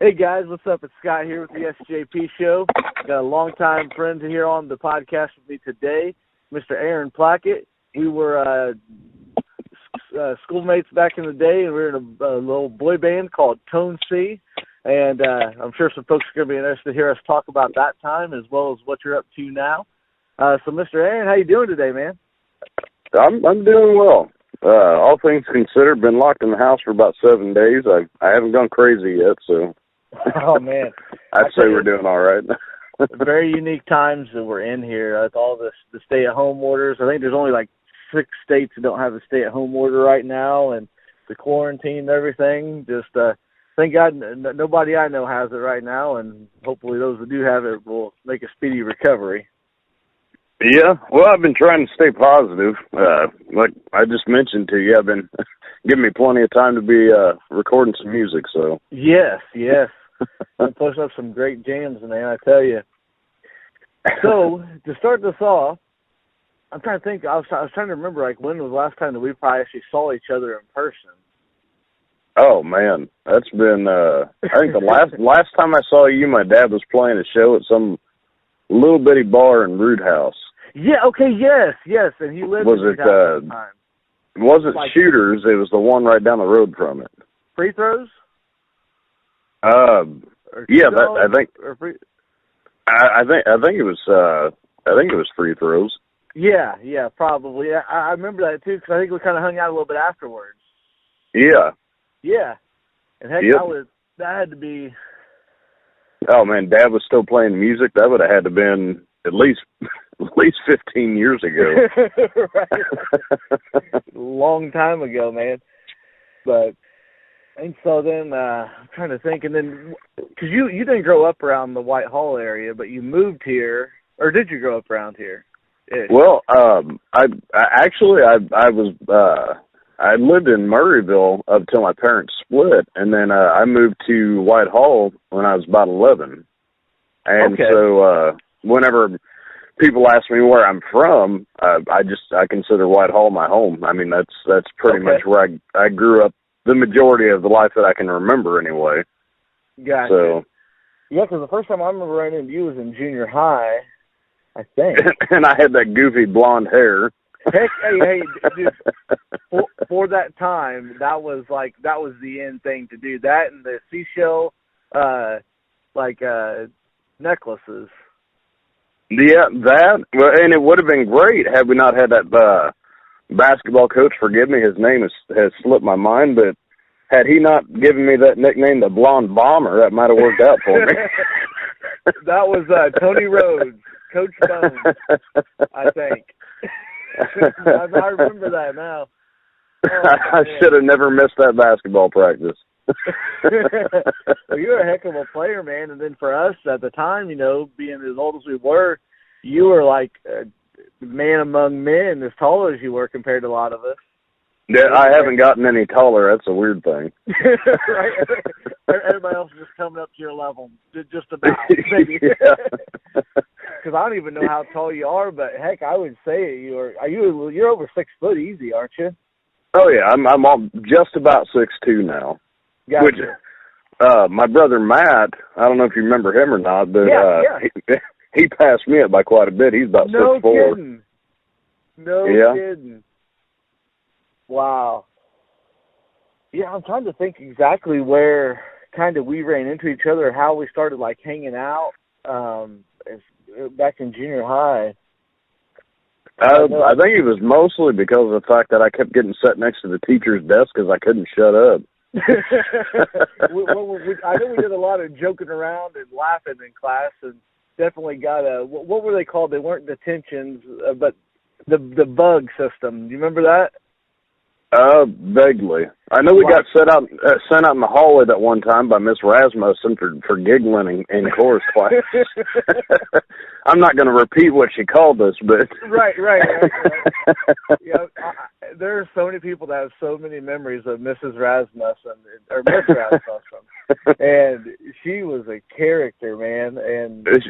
Hey guys, what's up? It's Scott here with the SJP Show. Got a longtime friend here on the podcast with me today, Mr. Aaron Plackett. We were schoolmates back in the day, and we were in a little boy band called Tone C. And I'm sure some folks are going to be interested to hear us talk about that time as well as what you're up to now. So, Mr. Aaron, how you doing today, man? I'm doing well. All things considered, been locked in the house for about 7 days. I haven't gone crazy yet, so. Oh, man. I'd say we're doing all right. Very unique times that we're in here with all the stay-at-home orders. I think there's only like 6 states that don't have a stay-at-home order right now, and the quarantine and everything. Just thank God nobody I know has it right now, and hopefully those that do have it will make a speedy recovery. Yeah, well, I've been trying to stay positive. Like I just mentioned to you, I've been giving me plenty of time to be recording some music. So yes. I'm pushing up some great jams, man, I tell you. So, to start this off, I'm trying to think, I was trying to remember, like, when was the last time that we probably actually saw each other in person? Oh, man, that's been, I think the last time I saw you, my dad was playing a show at some little bitty bar in Root House. Yeah, okay, yes, and he lived in Root House at the time. It wasn't like, Shooters, it was the one right down the road from it. Free throws? Yeah, I think it was free throws. Yeah, probably. I remember that too because I think we kind of hung out a little bit afterwards. Yeah, and heck, yep. that had to be. Oh man, Dad was still playing music. That would have had to been at least 15 years ago. Right, long time ago, man. But. And so then, I'm trying to think, and then, because you didn't grow up around the Whitehall area, but you moved here, or did you grow up around here? Ish. Well, I lived in Murrayville up until my parents split, and then I moved to Whitehall when I was about 11. And okay. So whenever people ask me where I'm from, I consider Whitehall my home. I mean, that's pretty okay. much where I grew up. The majority of the life that I can remember, anyway. Gotcha. So, yeah, because the first time I remember running into you was in junior high, I think. And I had that goofy blonde hair. Heck, hey, dude, for that time, that was the end thing to do. That and the seashell, necklaces. Yeah, that. Well, and it would have been great had we not had that. Basketball coach, forgive me, his name has slipped my mind, but had he not given me that nickname, the Blonde Bomber, that might have worked out for me. That was Tony Rhodes, Coach Bones, I think. I remember that now. Oh, I should have never missed that basketball practice. Well, you're a heck of a player, man, and then for us at the time, being as old as we were, you were like man among men, as tall as you were compared to a lot of us. Yeah, I haven't gotten any taller. That's a weird thing. Right. Everybody else is just coming up to your level, just about. Maybe. Because I don't even know how tall you are, but heck, I would say you're over 6 foot easy, aren't you? Oh yeah, I'm just about 6'2" now. Gotcha. Which, my brother Matt, I don't know if you remember him or not, but yeah. He passed me up by quite a bit. He's about 6'4". No kidding. Wow. Yeah, I'm trying to think exactly where kind of we ran into each other, how we started like hanging out back in junior high. I think it was mostly because of the fact that I kept getting set next to the teacher's desk because I couldn't shut up. I know we did a lot of joking around and laughing in class, and definitely got what were they called? They weren't detentions, but the bug system. Do you remember that? Vaguely. I know we got sent out in the hallway that one time by Miss Rasmussen for giggling in chorus class. I'm not going to repeat what she called us, but right. Yeah, there are so many people that have so many memories of Mrs. Rasmussen or Miss Rasmussen, and she was a character, man, and it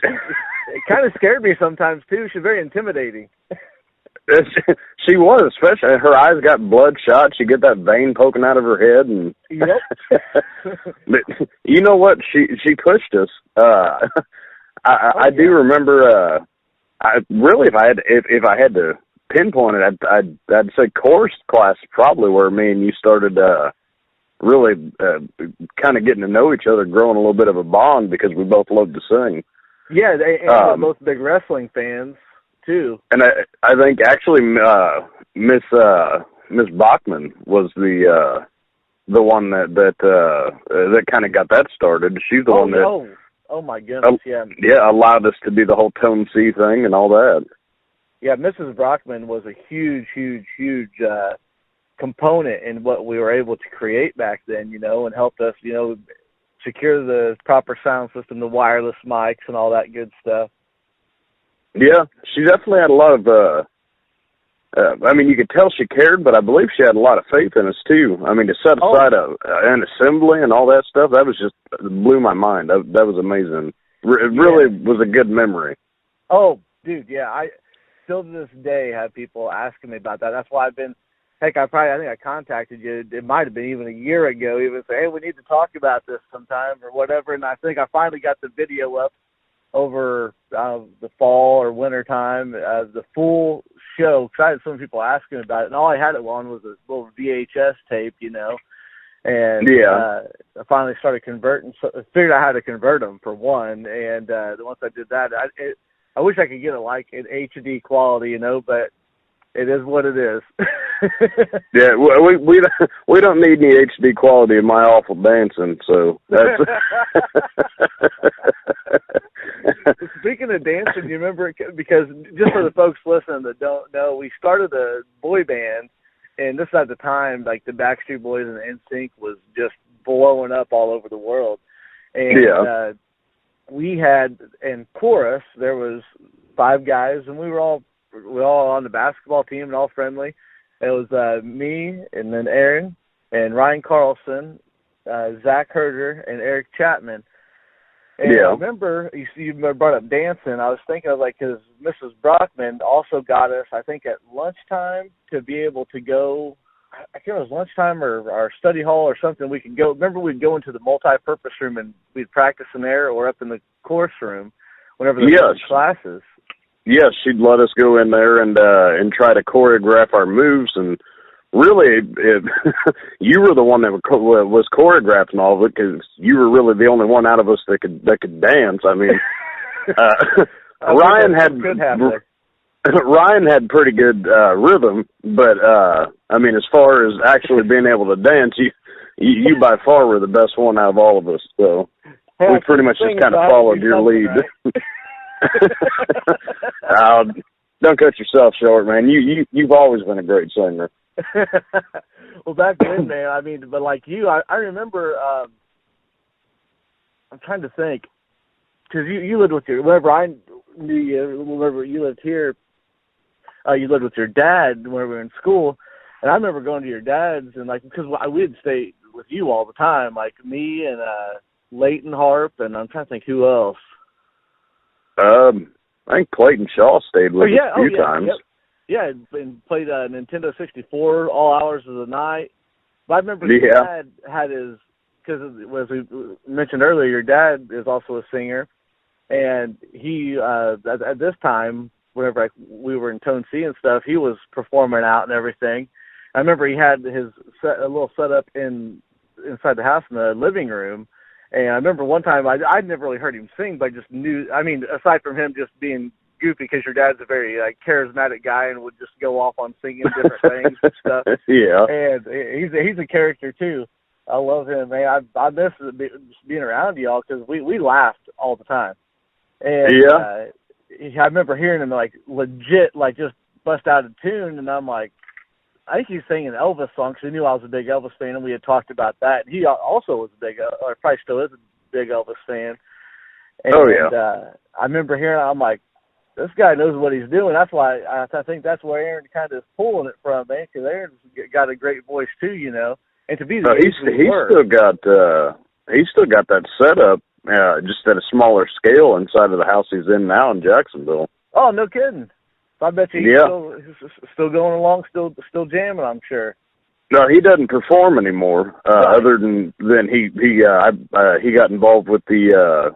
kind of scared me sometimes too. She's very intimidating. She was, especially her eyes got bloodshot. She get that vein poking out of her head, and yep. But you know what? She pushed us. I do remember. I really, if I had to pinpoint it, I'd say chorus class probably where me and you started really kind of getting to know each other, growing a little bit of a bond because we both loved to sing. Yeah, and we're both big wrestling fans too. And I think actually Miss Bachman was the one that kind of got that started. She's the one that. Oh my goodness! Yeah, allowed us to do the whole Tone C thing and all that. Yeah, Mrs. Brockman was a huge component in what we were able to create back then, and helped us, secure the proper sound system, the wireless mics, and all that good stuff. Yeah, she definitely had a lot of. You could tell she cared, but I believe she had a lot of faith in us too. I mean, to set aside an assembly and all that stuff, that was just blew my mind. That was amazing. It really was a good memory. Oh, dude, yeah. I still to this day have people asking me about that. That's why I've been. Heck, I think I contacted you. It might have been even a year ago. Even say, hey, we need to talk about this sometime or whatever. And I think I finally got the video up over the fall or winter time, the full show, because I had some people asking about it, and all I had it on was a little VHS tape, and I finally started converting, so I figured out how to convert them for one, and once I did that, I wish I could get it like in HD quality, but it is what it is. Yeah, we don't need any HD quality in my awful dancing, so that's. Speaking of dancing, you remember, because just for the folks listening that don't know, we started a boy band, and this is at the time, like the Backstreet Boys and NSYNC was just blowing up all over the world. And we had, in chorus, there was 5 guys, and we were all on the basketball team and all friendly. It was me, and then Aaron, and Ryan Carlson, Zach Herder, and Eric Chapman. And I remember, you brought up dancing, I was thinking of, because Mrs. Brockman also got us, I think, at lunchtime to be able to go, I can't remember if it was lunchtime or our study hall or something, we could go, remember we'd go into the multi-purpose room and we'd practice in there or up in the course room whenever there were classes. Yes, she'd let us go in there and try to choreograph our moves, and really, you were the one that was choreographing all of it because you were really the only one out of us that could dance. I mean, Ryan had pretty good rhythm, but as far as actually being able to dance, you by far were the best one out of all of us. So we pretty much just kind of followed your lead. Right? Don't cut yourself short, man. You've always been a great singer. Well, back then, man, but like you, I remember, I'm trying to think, because you lived with whenever I knew you, whenever you lived here, you lived with your dad when we were in school, and I remember going to your dad's, and because we'd stay with you all the time, like me and Leighton Harp, and I'm trying to think who else. I think Clayton Shaw stayed with us a few times. Yep. Yeah, and played Nintendo 64 all hours of the night. But I remember your dad had his, because as we mentioned earlier, your dad is also a singer, and he at this time, whenever we were in Tone C and stuff, he was performing out and everything. I remember he had a little setup inside the house in the living room. And I remember one time, I'd never really heard him sing, but I just knew, aside from him just being goofy, because your dad's a very charismatic guy and would just go off on singing different things and stuff. Yeah. And he's a character, too. I love him, man. I miss being around y'all because we laughed all the time. And I remember hearing him, legit, just bust out a tune, and I'm like, I think he's singing an Elvis song because he knew I was a big Elvis fan, and we had talked about that. And he also was a big, or probably still is a big Elvis fan. And, I remember hearing, I'm like, this guy knows what he's doing. That's why I think that's where Aaron kind of is pulling it from, man, because Aaron's got a great voice too, And to be he's still got that setup, just at a smaller scale inside of the house he's in now in Jacksonville. Oh, no kidding. So I bet you he's still going along, still jamming, I'm sure. No, he doesn't perform anymore. Right. Other than he got involved with the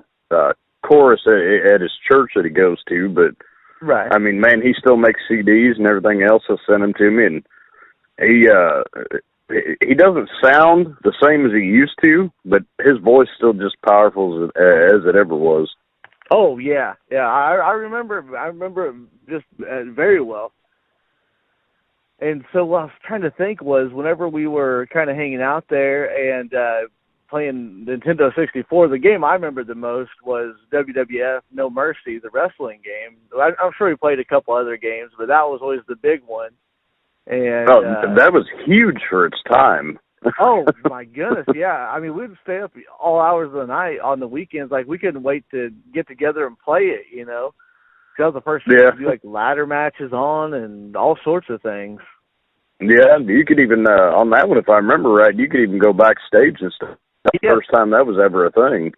chorus at his church that he goes to. But right. I mean, man, he still makes CDs and everything else. He'll send them to me, and he doesn't sound the same as he used to, but his voice still just powerful as it ever was. Oh yeah. I remember it just very well. And so what I was trying to think was whenever we were kind of hanging out there and playing Nintendo 64, the game I remember the most was WWF No Mercy, the wrestling game. I'm sure we played a couple other games, but that was always the big one. And that was huge for its time. Oh, my goodness, yeah. I mean, we'd stay up all hours of the night on the weekends. Like, we couldn't wait to get together and play it, you know. That was the first time to do, like, ladder matches on and all sorts of things. Yeah, you could even, on that one, if I remember right, you could even go backstage and stuff. That's the first time that was ever a thing.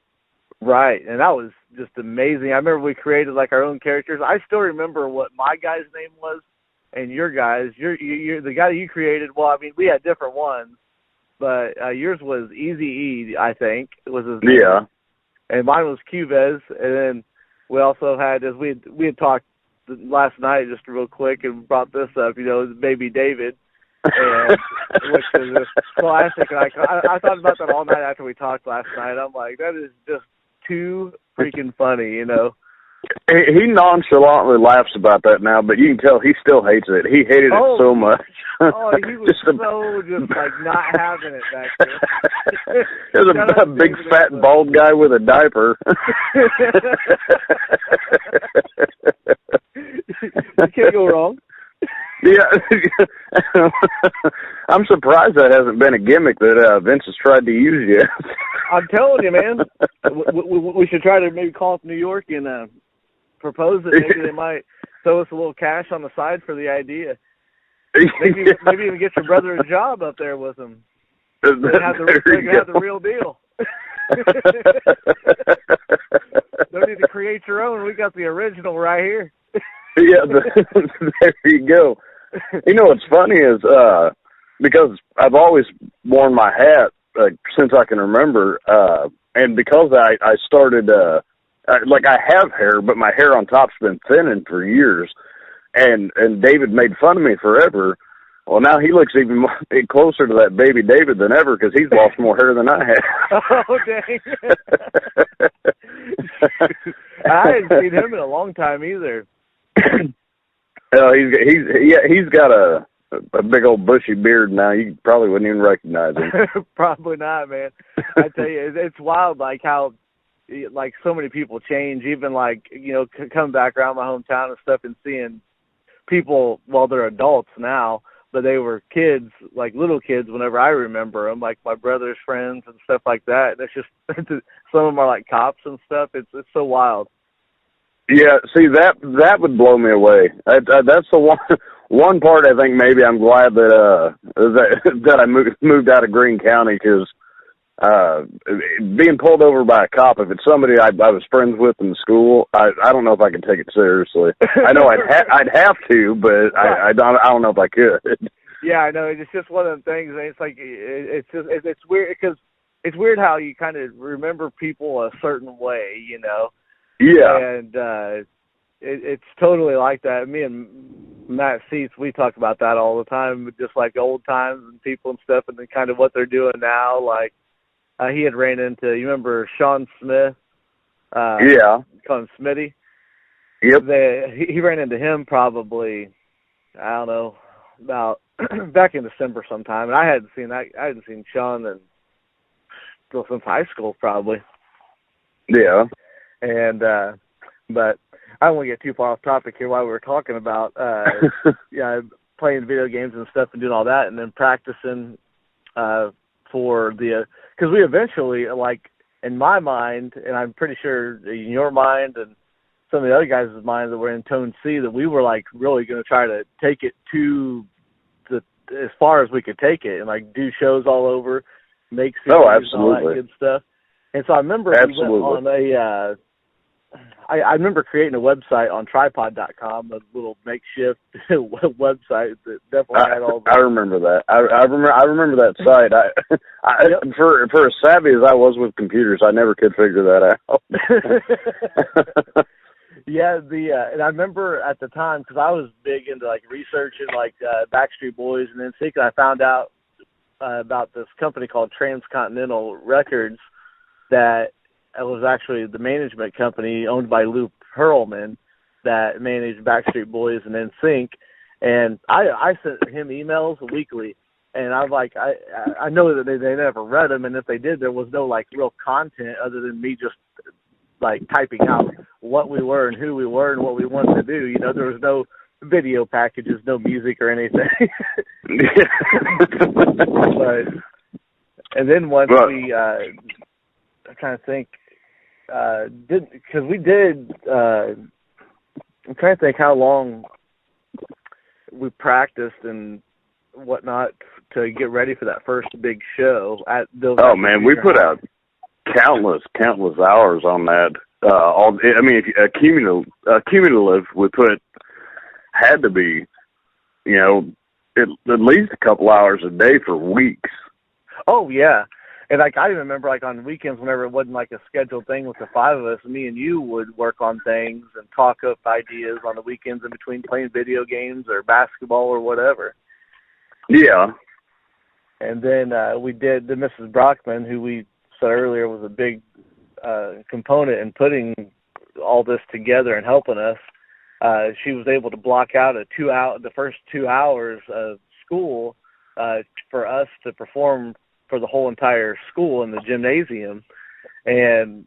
Right, and that was just amazing. I remember we created, like, our own characters. I still remember what my guy's name was and your guy's. You're the guy that you created, well, I mean, we had different ones, but yours was Easy E, I think, was his name. Yeah. And mine was Cuvez, and then we also had, as we had talked last night just real quick and brought this up, you know, Baby David, and, which is just classic. And I thought about that all night after we talked last night. I'm like, that is just too freaking funny, you know. He nonchalantly laughs about that now, but you can tell he still hates it. He hated it so much. Oh, he was just like not having it back there. There's a big fat bald guy with a diaper. You can't go wrong. Yeah. I'm surprised that hasn't been a gimmick that Vince has tried to use yet. I'm telling you, man. We should try to maybe call up New York and propose it. Maybe they might throw us a little cash on the side for the idea. Maybe even get your brother a job up there with them. They can have the real deal. Don't need to create your own. We got the original right here. Yeah, there you go. You know what's funny is because I've always worn my hat since I can remember, and because I started like I have hair, but my hair on top's been thinning for years, and David made fun of me forever. Well, now he looks even closer to that Baby David than ever because he's lost more hair than I have. Oh, dang. I hadn't seen him in a long time either. He's got a big old bushy beard now. You probably wouldn't even recognize him. Probably not, man. I tell you, it's wild, like how, like so many people change. Even like coming back around my hometown and stuff and seeing people. Well, they're adults now, but they were kids, like little kids. Whenever I remember them, like my brother's friends and stuff like that. And it's just some of them are like cops and stuff. It's so wild. Yeah, see that would blow me away. That's the one part I think maybe I'm glad that I moved out of Greene County because being pulled over by a cop, if it's somebody I was friends with in school, I don't know if I could take it seriously. I know I'd have to, but I don't know if I could. Yeah, I know. It's just one of them things. It's like it's weird because it's weird how you kind of remember people a certain way, you know. Yeah. And it's totally like that. Me and Matt Seitz, we talk about that all the time, just like old times and people and stuff, and then kind of what they're doing now. Like he had ran into, you remember Sean Smith? Yeah. Call him Smitty. Yep. He ran into him probably, I don't know, about back in December sometime, and I hadn't seen Sean since high school probably. Yeah. And but I don't want to get too far off topic here while we were talking about playing video games and stuff and doing all that and then practicing for because we eventually, like in my mind, and I'm pretty sure in your mind and some of the other guys' minds that were in Tone C, that we were like really going to try to take it to as far as we could take it and like do shows all over, make series and all that good stuff. And so I remember we went on I remember creating a website on tripod.com, a little makeshift website that definitely had all the... I remember that. I remember that site. Yep. For as savvy as I was with computers, I never could figure that out. Yeah, and I remember at the time, because I was big into like researching like Backstreet Boys and NSYNC, and I found out about this company called Transcontinental Records that was actually the management company owned by Lou Pearlman that managed Backstreet Boys and NSYNC. And I sent him emails weekly, and I'm like, I know that they never read them, and if they did, there was no like real content other than me just like typing out what we were and who we were and what we wanted to do. You know, there was no video packages, no music or anything. But, and then once we, I'm trying to think, I'm trying to think how long we practiced and whatnot to get ready for that first big show at Bill's. Oh man, we put out countless hours on that. Cumulative we put had to be, you know, at least a couple hours a day for weeks. Oh yeah. And like I remember, like on weekends, whenever it wasn't like a scheduled thing with the five of us, me and you would work on things and talk up ideas on the weekends in between playing video games or basketball or whatever. Yeah. And then we did the Mrs. Brockman, who we said earlier was a big component in putting all this together and helping us. She was able to block out the first 2 hours of school for us to perform for the whole entire school in the gymnasium. And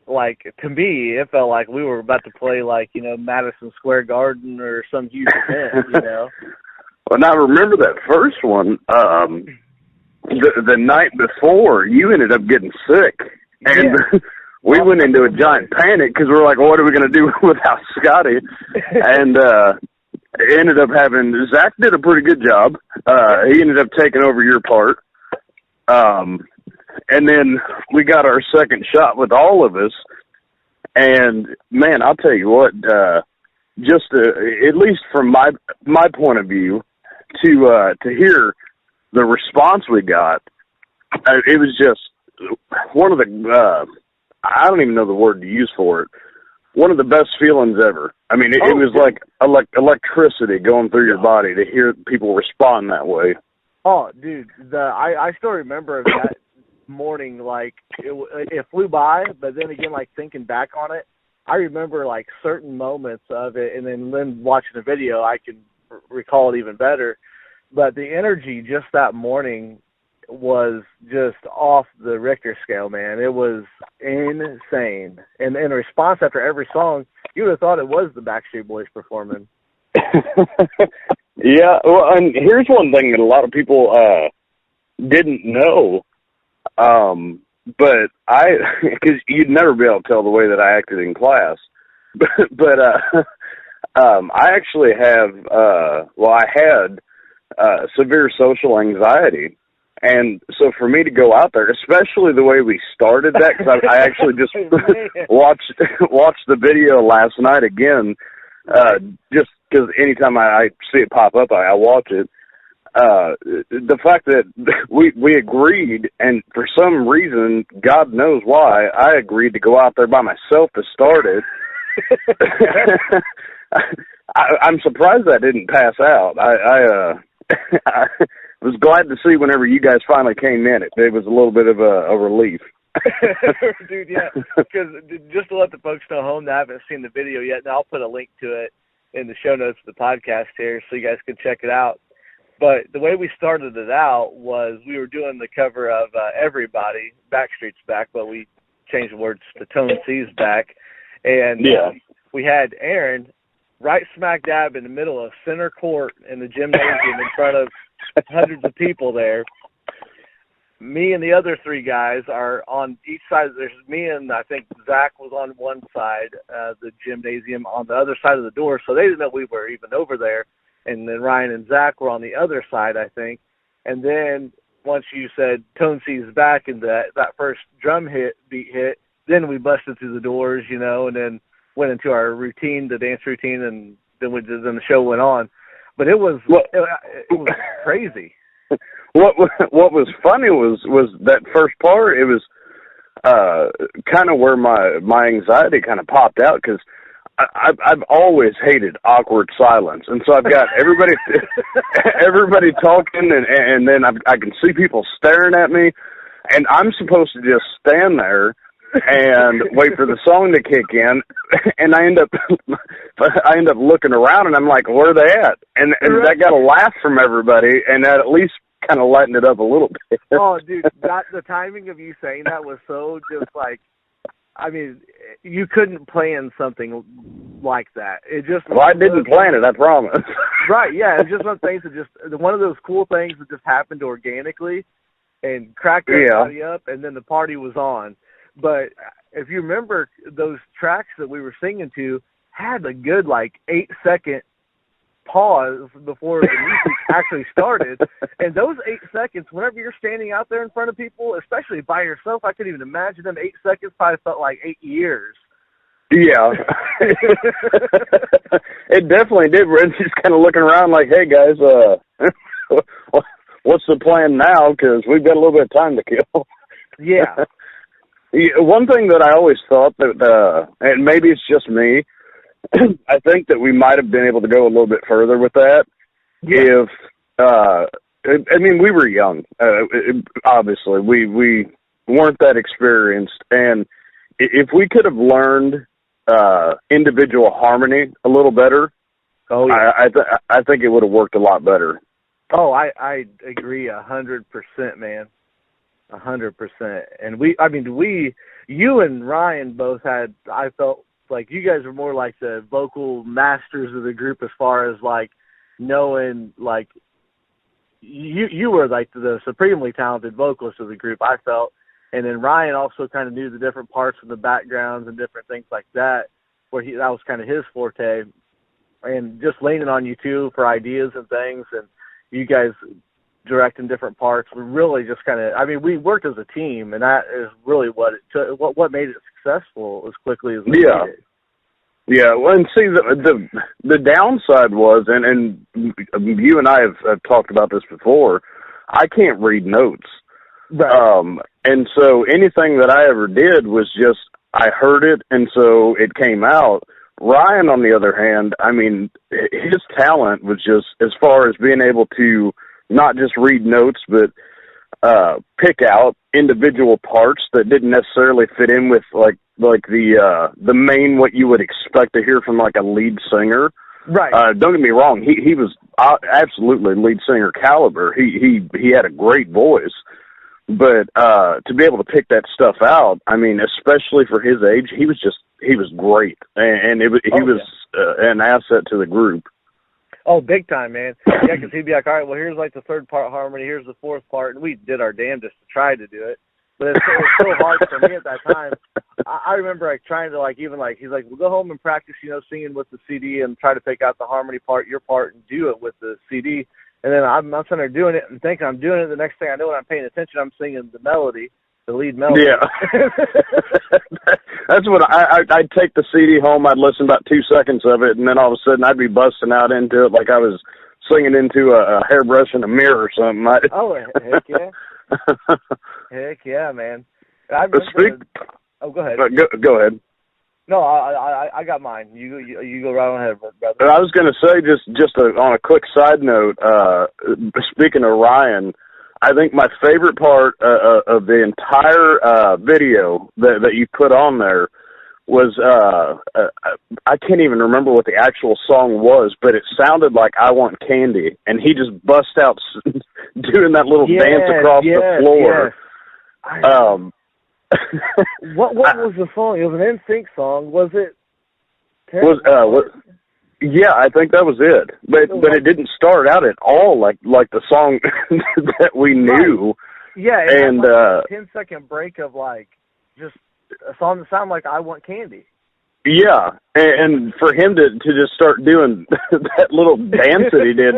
like, to me, it felt like we were about to play like, you know, Madison Square Garden or some huge event, you know. Well, now remember that first one, the night before, you ended up getting sick. And yeah. We went into a giant panic because we were like, well, what are we going to do without Scotty? And ended up having, Zach did a pretty good job. He ended up taking over your part. And then we got our second shot with all of us. And, man, I'll tell you what, just at least from my point of view, to hear the response we got, it was just one of the, I don't even know the word to use for it, one of the best feelings ever. I mean, it was like electricity going through your body to hear people respond that way. Oh, dude, I still remember that morning, like, it flew by, but then again, like, thinking back on it, I remember, like, certain moments of it, and then watching the video, I can recall it even better. But the energy just that morning was just off the Richter scale, man. It was insane. And in response after every song, you would have thought it was the Backstreet Boys performing. Yeah, well, and here's one thing that a lot of people didn't know, but because you'd never be able to tell the way that I acted in class, but I actually I had severe social anxiety, and so for me to go out there, especially the way we started that, because I actually just watched the video last night again, just because anytime I see it pop up, I watch it. The fact that we agreed, and for some reason, God knows why, I agreed to go out there by myself to start it. I'm surprised that didn't pass out. I was glad to see whenever you guys finally came in. It was a little bit of a relief. Dude, yeah, because just to let the folks know home that haven't seen the video yet, and I'll put a link to it in the show notes of the podcast here so you guys can check it out. But the way we started it out was we were doing the cover of Everybody, Backstreet's Back, but we changed the words to Tone C's Back. And we had Aaron right smack dab in the middle of center court in the gymnasium in front of hundreds of people there. Me and the other three guys are on each side. There's me and I think Zach was on one side of the gymnasium on the other side of the door, so they didn't know we were even over there. And then Ryan and Zach were on the other side, I think. And then once you said Tone C's Back and that first drum beat hit, then we busted through the doors, you know, and then went into our routine, the dance routine, and then the show went on. But it was crazy. What was funny was that first part. It was kind of where my anxiety kind of popped out, because I've always hated awkward silence, and so I've got everybody talking, and then I can see people staring at me, and I'm supposed to just stand there and wait for the song to kick in, and I end up looking around, and I'm like, where are they at? And that got a laugh from everybody, and that at least kind of lightened it up a little bit. Oh, dude, the timing of you saying that was so just like, I mean, you couldn't plan something like that. It just I didn't plan it, I promise. Right, yeah, it's just one of the things that just one of those cool things that just happened organically and cracked everybody up, and then the party was on. But if you remember, those tracks that we were singing to had a good 8-second pause before the music actually started, and those 8 seconds, whenever you're standing out there in front of people, especially by yourself, I couldn't even imagine them. 8 seconds probably felt like 8 years. Yeah. It definitely did. We're just kind of looking around like, hey guys, what's the plan now, because we've got a little bit of time to kill. Yeah. One thing that I always thought that, and maybe it's just me, I think that we might have been able to go a little bit further with that. Yeah. If, I mean, we were young. Obviously, we weren't that experienced, and if we could have learned individual harmony a little better, I think it would have worked a lot better. Oh, I agree 100%, man. 100%. And you and Ryan both had, I felt like you guys were more like the vocal masters of the group, as far as knowing, you were like the supremely talented vocalist of the group, I felt. And then Ryan also kind of knew the different parts of the backgrounds and different things like that, where that was kind of his forte. And just leaning on you two for ideas and things, and you guys directing different parts, we really just kind of, we worked as a team, and that is really what it took, what made it successful as quickly as we did. Yeah, well, and see, the downside was, and you and I have talked about this before, I can't read notes. Right. And so anything that I ever did was just, I heard it, and so it came out. Ryan, on the other hand, his talent was just, as far as being able to not just read notes, but pick out individual parts that didn't necessarily fit in with the main, what you would expect to hear from a lead singer. Right. Don't get me wrong, he was absolutely lead singer caliber. He had a great voice, but to be able to pick that stuff out, especially for his age, he was great, and he was an asset to the group. Oh, big time, man. Yeah, because he'd be like, all right, well, here's the third part harmony, here's the fourth part, and we did our damnedest to try to do it. But it was so hard for me at that time. I remember trying to he's like, we'll go home and practice, singing with the CD and try to pick out the harmony part, your part, and do it with the CD. And then I'm sitting there doing it and thinking I'm doing it. The next thing I know, when I'm paying attention, I'm singing the melody, the lead melody. Yeah. That's what I'd take the CD home, I'd listen about 2 seconds of it, and then all of a sudden I'd be busting out into it like I was singing into a hairbrush in a mirror or something. Oh, heck yeah. Heck yeah, man. Go ahead. Go ahead. No, I got mine. You go right on ahead, brother. I was going to say, just on a quick side note, speaking of Ryan, I think my favorite part of the entire video that you put on there was, I can't even remember what the actual song was, but it sounded like I Want Candy, and he just bust out doing that little dance across the floor. What was the song? It was an NSYNC song. Was it? Yeah, I think that was it. But it didn't start out at all like the song that we knew. Right. Yeah, and a 10-second break of just a song that sounded like I Want Candy. Yeah, and for him to just start doing that little dance that he did,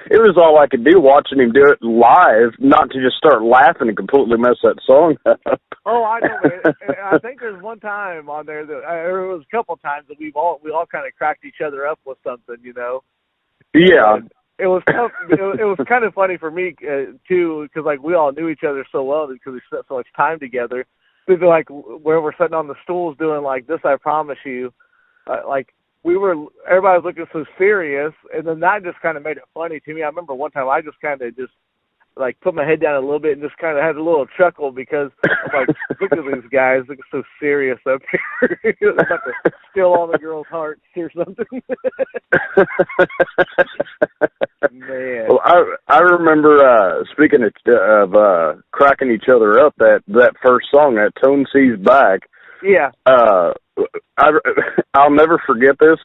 it was all I could do watching him do it live, not to just start laughing and completely mess that song up. Oh, I know. I think there's one time on there that there was a couple times that we all kind of cracked each other up with something, you know. Yeah. And it was tough. It was kind of funny for me too, because like we all knew each other so well because we spent so much time together. So like where we're sitting on the stools doing like this, I promise you, like everybody was looking so serious, and then that just kind of made it funny to me. I remember one time I just kind of just like put my head down a little bit and just kind of had a little chuckle because I'm like, look at these guys looking so serious up here. It's about to steal all the girls' hearts or something. Man. Well, I remember speaking of cracking each other up, that first song, that Tone Sees Back. Yeah. I'll never forget this.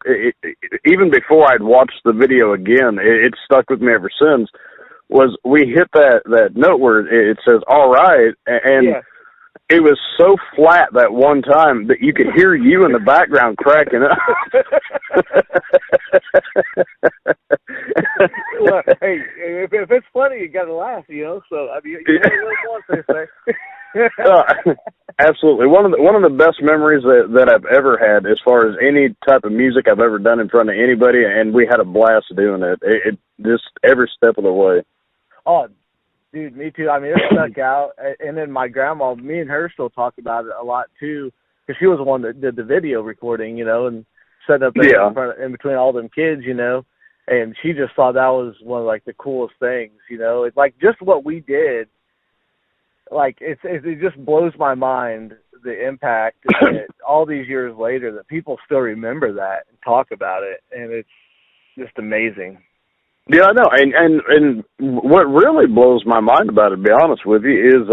Even before I'd watched the video again, it stuck with me ever since. Was we hit that note where it says "all right," and it was so flat that one time that you could hear you in the background cracking up. Well, hey, if it's funny, you got to laugh, you know. So I mean, you know what they say. Absolutely, one of the best memories that I've ever had, as far as any type of music I've ever done in front of anybody, and we had a blast doing it. It just every step of the way. Oh, dude, me too. I mean, it stuck out. And then my grandma, me and her still talk about it a lot too, because she was the one that did the video recording, you know, and set up there in between all them kids, you know. And she just thought that was one of like the coolest things, you know. It's like just what we did. Like it just blows my mind the impact that all these years later that people still remember that and talk about it, and it's just amazing. Yeah, I know, and what really blows my mind about it, to be honest with you, is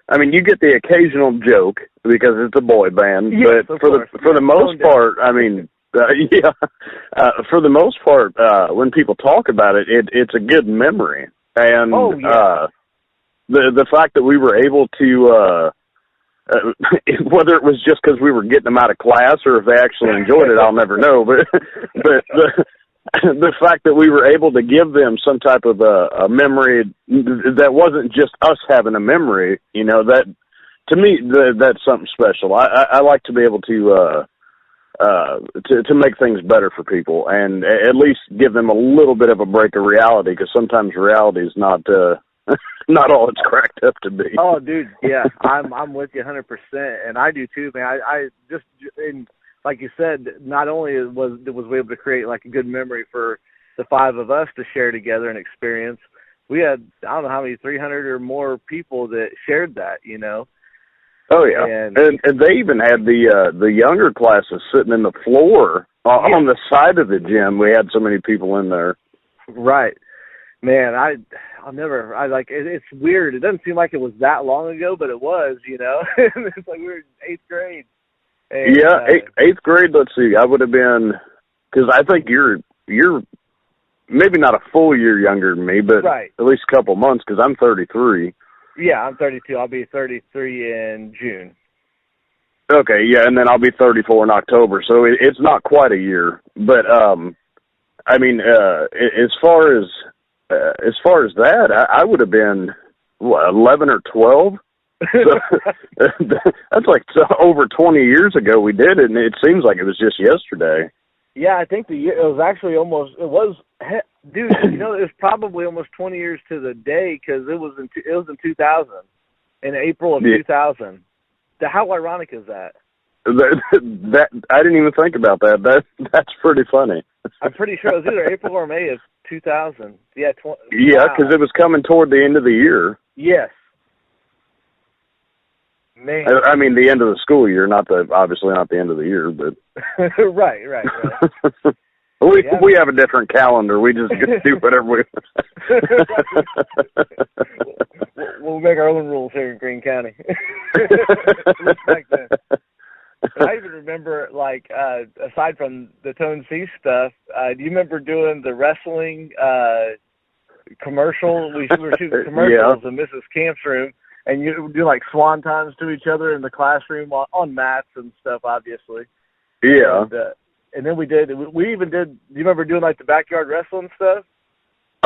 I mean, you get the occasional joke because it's a boy band, but for the most part, I mean, for the most part, when people talk about it, it's a good memory, and the fact that we were able to, whether it was just because we were getting them out of class or if they actually enjoyed it, I'll never know. But the fact that we were able to give them some type of a memory that wasn't just us having a memory, you know, that to me that's something special. I like to be able to make things better for people and at least give them a little bit of a break of reality, because sometimes reality is not not all it's cracked up to be. Oh, dude, yeah, I'm with you 100%, and I do too, man. I just, and like you said, not only was we able to create like a good memory for the five of us to share together and experience, we had, I don't know how many, 300 or more people that shared that, you know. Oh yeah, and they even had the younger classes sitting in the floor on the side of the gym. We had so many people in there. Right. Man, I'll never, it's weird. It doesn't seem like it was that long ago, but it was, you know. It's like we were in 8th grade. And, eighth grade, let's see, I would have been, because I think you're maybe not a full year younger than me, but at least a couple months, because I'm 33. Yeah, I'm 32. I'll be 33 in June. Okay, yeah, and then I'll be 34 in October, so it's not quite a year. But, I mean, as far as that, I would have been, 11 or 12? So, that's like over 20 years ago we did it, and it seems like it was just yesterday. Yeah, I think it was actually dude, you know, it was probably almost 20 years to the day, because it was in 2000, in April of 2000. How ironic is that? That I didn't even think about that. That's pretty funny. I'm pretty sure it was either April or May of 2000. Yeah, because it was coming toward the end of the year. Yes. Man. I mean, the end of the school year, obviously not the end of the year, but right. We have a different calendar. We just do whatever we. We'll make our own rules here in Greene County. Back then. But I even remember, like, aside from the Tone C stuff, do you remember doing the wrestling commercial? We were shooting commercials in Mrs. Camp's room, and you would do, like, swan times to each other in the classroom on mats and stuff, obviously. Yeah. And then we even did, do you remember doing, like, the backyard wrestling stuff?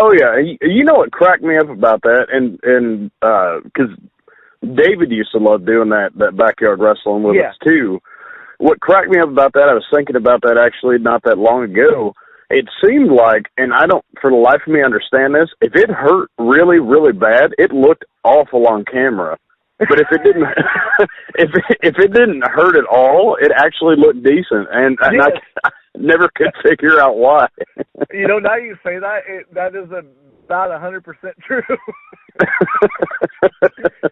Oh yeah, you know what cracked me up about that, and because David used to love doing that backyard wrestling with us too. What cracked me up about that, I was thinking about that actually not that long ago. It seemed like, and I don't for the life of me understand this, if it hurt really, really bad, it looked awful on camera. But if it didn't, if it didn't hurt at all, it actually looked decent, and I never could figure out why. You know, now you say that, that is about 100% true.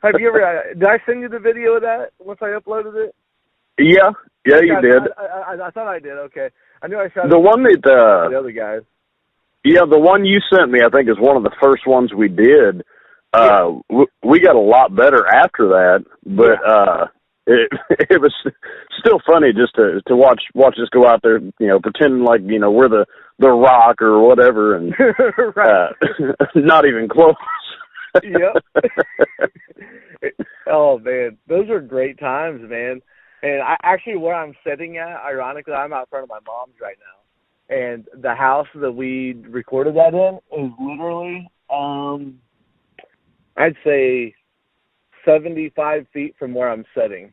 Have you ever? Did I send you the video of that once I uploaded it? Yeah, you did. I thought I did. Okay, I knew I shot the one that the other guys. Yeah, the one you sent me, I think, is one of the first ones we did. We got a lot better after that, but it was still funny just to watch us go out there, you know, pretending like, you know, we're the Rock or whatever, and not even close. Yep. Oh man, those are great times, man. And actually, where I'm sitting at, ironically, I'm out front of my mom's right now, and the house that we recorded that in is literally, I'd say 75 feet from where I'm sitting.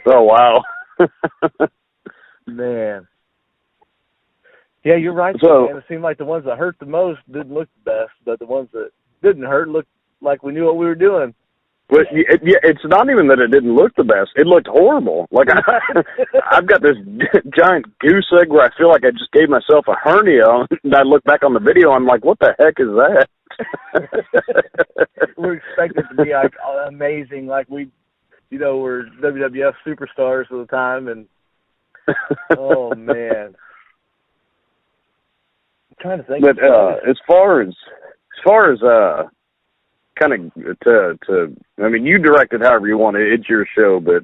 Oh, wow. Man. Yeah, you're right. So, man. It seemed like the ones that hurt the most didn't look the best, but the ones that didn't hurt looked like we knew what we were doing. But it's not even that it didn't look the best. It looked horrible. Like I've got this giant goose egg where I feel like I just gave myself a hernia, and I look back on the video, I'm like, what the heck is that? We're expected to be like amazing, like we're WWF superstars at the time, and oh man, I'm trying to think. But as far as kind of to I mean, you direct it however you want. It's your show, but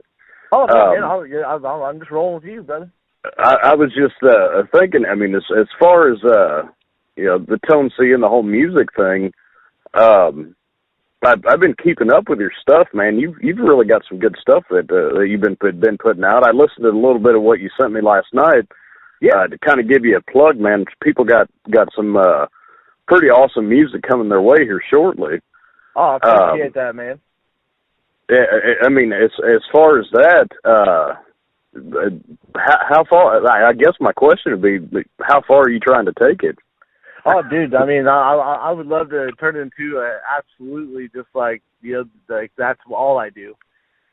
I'm just rolling with you, brother. I was just thinking. I mean, as far as you know, the Tone C and the whole music thing. I've been keeping up with your stuff, man. You've really got some good stuff that you've been putting out. I listened to a little bit of what you sent me last night. Yeah, to kind of give you a plug, man. People got some pretty awesome music coming their way here shortly. Oh, I appreciate that, man. Yeah, I mean, as far as that, how far? I guess my question would be, how far are you trying to take it? Oh, dude, I mean, I would love to turn it into absolutely just like, you know, like that's all I do.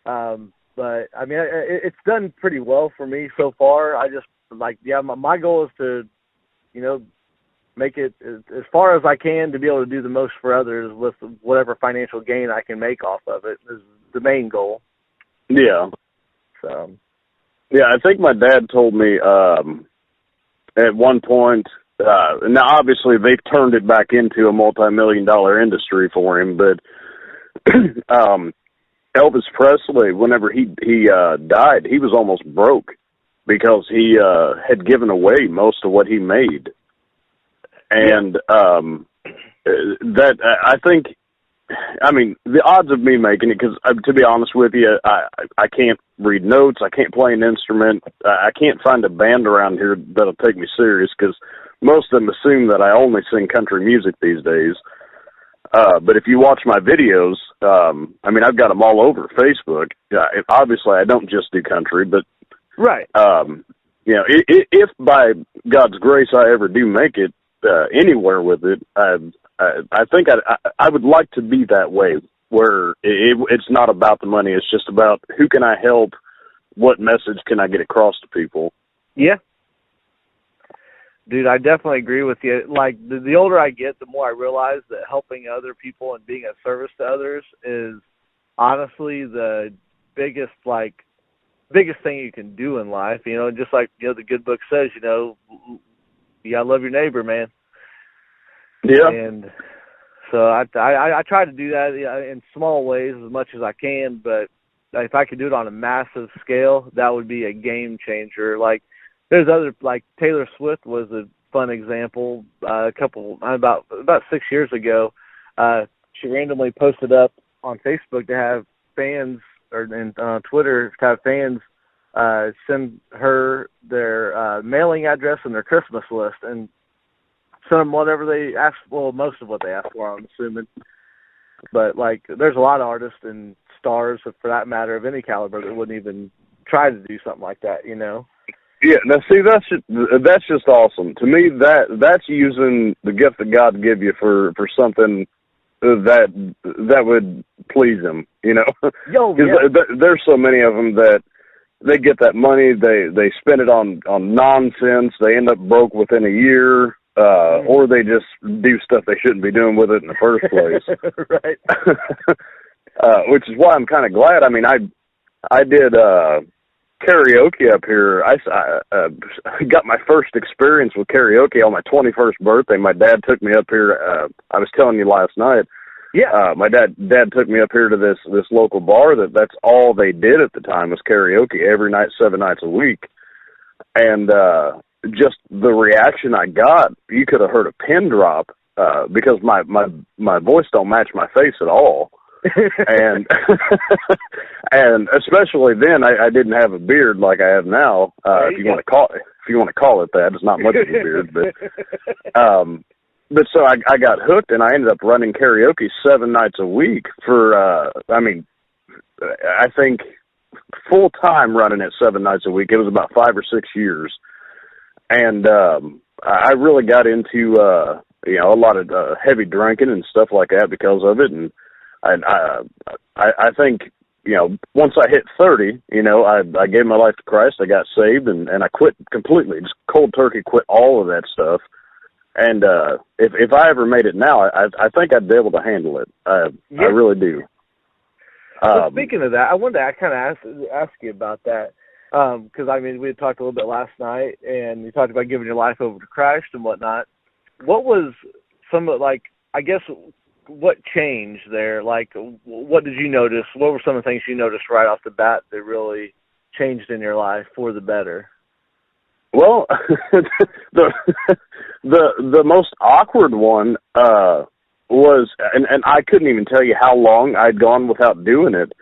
But, I mean, it's done pretty well for me so far. I just, like, yeah, my goal is to, you know, make it as far as I can to be able to do the most for others with whatever financial gain I can make off of it is the main goal. Yeah. So. Yeah, I think my dad told me at one point, now obviously they've turned it back into a multi-million-dollar industry for him, but Elvis Presley, whenever he died, he was almost broke because he had given away most of what he made. And that I think, I mean, the odds of me making it, because to be honest with you, I can't read notes, I can't play an instrument, I can't find a band around here that'll take me serious, because most of them assume that I only sing country music these days. But if you watch my videos, I mean, I've got them all over Facebook. Obviously, I don't just do country, but right. You know, if by God's grace I ever do make it anywhere with it, I think I would like to be that way, where it's not about the money. It's just about who can I help, what message can I get across to people. Yeah. Dude, I definitely agree with you. Like, the older I get, the more I realize that helping other people and being of service to others is honestly the biggest thing you can do in life. You know, just like, you know, the good book says, you know, you gotta love your neighbor, man. Yeah. And so I try to do that in small ways as much as I can, but if I could do it on a massive scale, that would be a game changer. Like, there's other, like Taylor Swift was a fun example. About 6 years ago, she randomly posted up on Facebook to have fans, or on Twitter to have fans send her their mailing address and their Christmas list. And send them whatever they ask. Well, most of what they ask for, I'm assuming. But like, there's a lot of artists and stars, for that matter, of any caliber, that wouldn't even try to do something like that. You know? Yeah. Now, see, that's just awesome to me. That's using the gift that God gave you for something that would please Him. You know? Yo, yeah. There's so many of them that they get that money, they spend it on nonsense. They end up broke within a year, or they just do stuff they shouldn't be doing with it in the first place. Right. Which is why I'm kind of glad. I mean, I did karaoke up here. I got my first experience with karaoke on my 21st birthday. My dad took me up here. I was telling you last night. Yeah. My dad took me up here to this local bar that's all they did at the time was karaoke every night, 7 nights a week. And just the reaction I got, you could have heard a pin drop, because my voice don't match my face at all. And and especially then I didn't have a beard like I have now. If you want to call it that. It's not much of a beard, but so I got hooked, and I ended up running karaoke 7 nights a week for, I think full time running it 7 nights a week. It was about 5 or 6 years. And, I really got into, a lot of heavy drinking and stuff like that because of it. And I think, once I hit 30, I gave my life to Christ. I got saved, and I quit completely, just cold turkey, quit all of that stuff. And if I ever made it now, I think I'd be able to handle it. I really do. Well, speaking of that, I wanted to kind of ask you about that, because I mean, we had talked a little bit last night, and you talked about giving your life over to Christ and whatnot. What was some of, like, I guess, what changed there? Like, what did you notice? What were some of the things you noticed right off the bat that really changed in your life for the better? Well, the most awkward one was, and I couldn't even tell you how long I'd gone without doing it.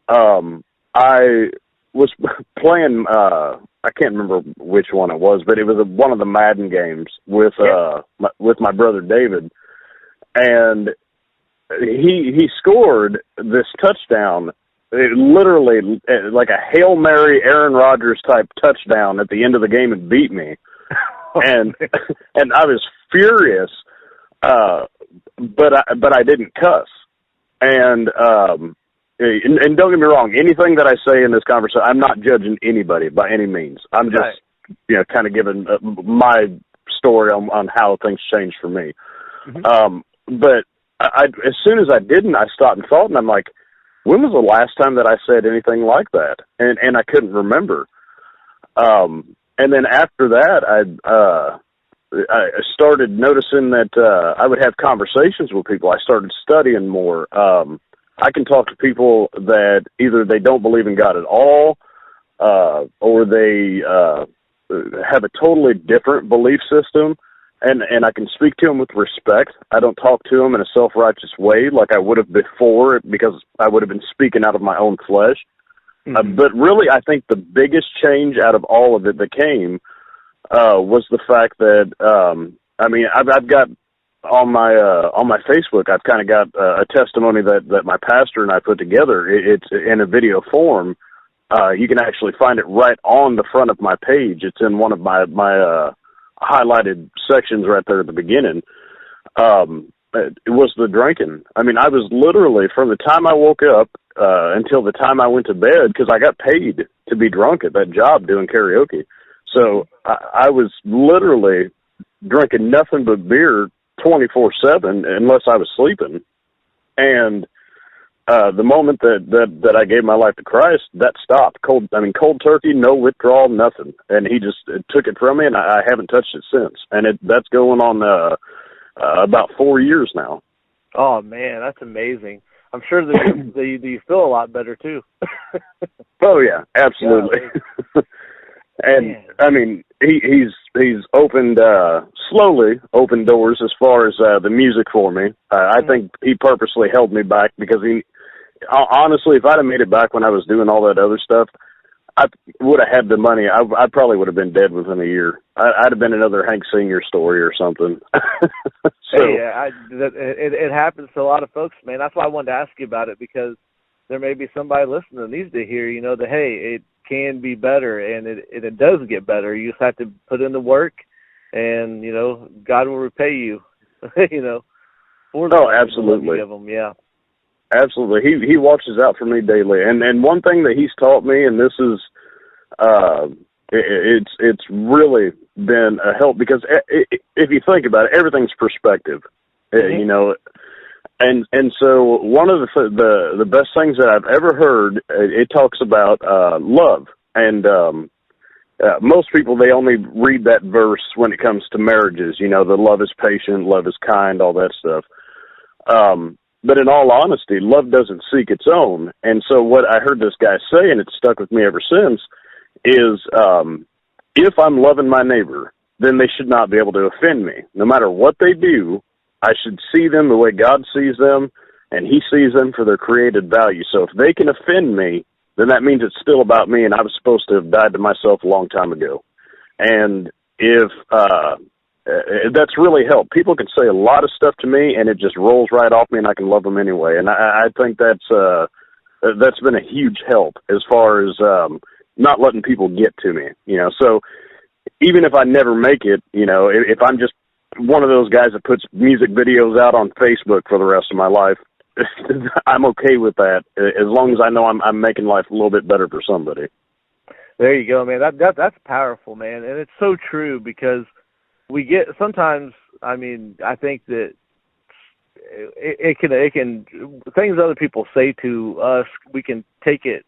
I was playing, I can't remember which one it was, but it was one of the Madden games with my brother David, and he scored this touchdown. It literally, like a Hail Mary, Aaron Rodgers type touchdown at the end of the game, and beat me. And I was furious, but I didn't cuss. And don't get me wrong, anything that I say in this conversation, I'm not judging anybody by any means. I'm just, kind of giving my story on how things changed for me. Mm-hmm. But as soon as I didn't, I stopped and thought, and I'm like, when was the last time that I said anything like that? And I couldn't remember. And then after that, I started noticing that I would have conversations with people. I started studying more. I can talk to people that either they don't believe in God at all, or they have a totally different belief system. And I can speak to them with respect. I don't talk to them in a self-righteous way like I would have before, because I would have been speaking out of my own flesh. Mm-hmm. But really, I think the biggest change out of all of it that came was the fact that, I've got on my Facebook, I've kind of got a testimony that my pastor and I put together. It's in a video form. You can actually find it right on the front of my page. It's in one of my highlighted sections right there at the beginning. It was the drinking. I mean, I was literally, from the time I woke up until the time I went to bed, because I got paid to be drunk at that job doing karaoke. So I was literally drinking nothing but beer 24/7 unless I was sleeping. And the moment that I gave my life to Christ, that stopped. Cold turkey, no withdrawal, nothing. And he just took it from me, and I haven't touched it since. And that's going on about 4 years now. Oh man, that's amazing. I'm sure that you feel a lot better too. Oh yeah, absolutely. And man. I mean, he's opened slowly opened doors as far as the music for me. I think he purposely held me back, because honestly, if I'd have made it back when I was doing all that other stuff, I would have had the money, I probably would have been dead within a year. I'd have been another Hank Sr. story or something. So, hey, it happens to a lot of folks, man. That's why I wanted to ask you about it, because there may be somebody listening that needs to hear, that, hey, it can be better, and it does get better. You just have to put in the work, and, God will repay you, for the absolutely. you give them, yeah. Absolutely. He watches out for me daily. And one thing that he's taught me, and this is, it's really been a help, because if you think about it, everything's perspective, and so one of the best things that I've ever heard, it talks about, love. And, most people, they only read that verse when it comes to marriages, the love is patient, love is kind, all that stuff. But in all honesty, love doesn't seek its own. And so what I heard this guy say, and it's stuck with me ever since, is if I'm loving my neighbor, then they should not be able to offend me. No matter what they do, I should see them the way God sees them, and he sees them for their created value. So if they can offend me, then that means it's still about me, and I was supposed to have died to myself a long time ago. And if that's really helped. People can say a lot of stuff to me, and it just rolls right off me, and I can love them anyway. And I think that's been a huge help as far as not letting people get to me. So even if I never make it, if I'm just one of those guys that puts music videos out on Facebook for the rest of my life, I'm okay with that, as long as I know I'm making life a little bit better for somebody. There you go, man. That's powerful, man, and it's so true, because we get sometimes. I mean, I think that it can things other people say to us, we can take it,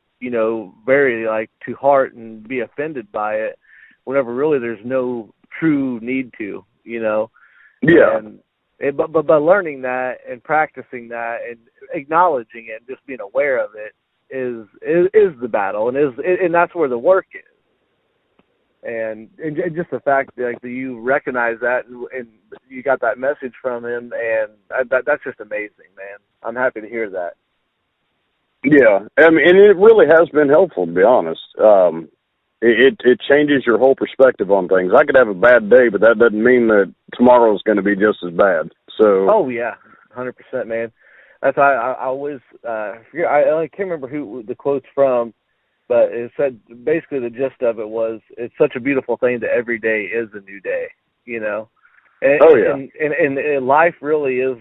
very to heart and be offended by it, whenever really there's no true need to, Yeah. But by learning that and practicing that and acknowledging it and just being aware of it is the battle, and that's where the work is. And just the fact that you recognize that and you got that message from him, and that's just amazing, man. I'm happy to hear that. Yeah, I mean, and it really has been helpful, to be honest. It changes your whole perspective on things. I could have a bad day, but that doesn't mean that tomorrow's going to be just as bad. So. Oh yeah, 100%, man. That's why I always I can't remember who the quote's from. But it said, basically the gist of it was, it's such a beautiful thing that every day is a new day, And, oh, yeah. And life really is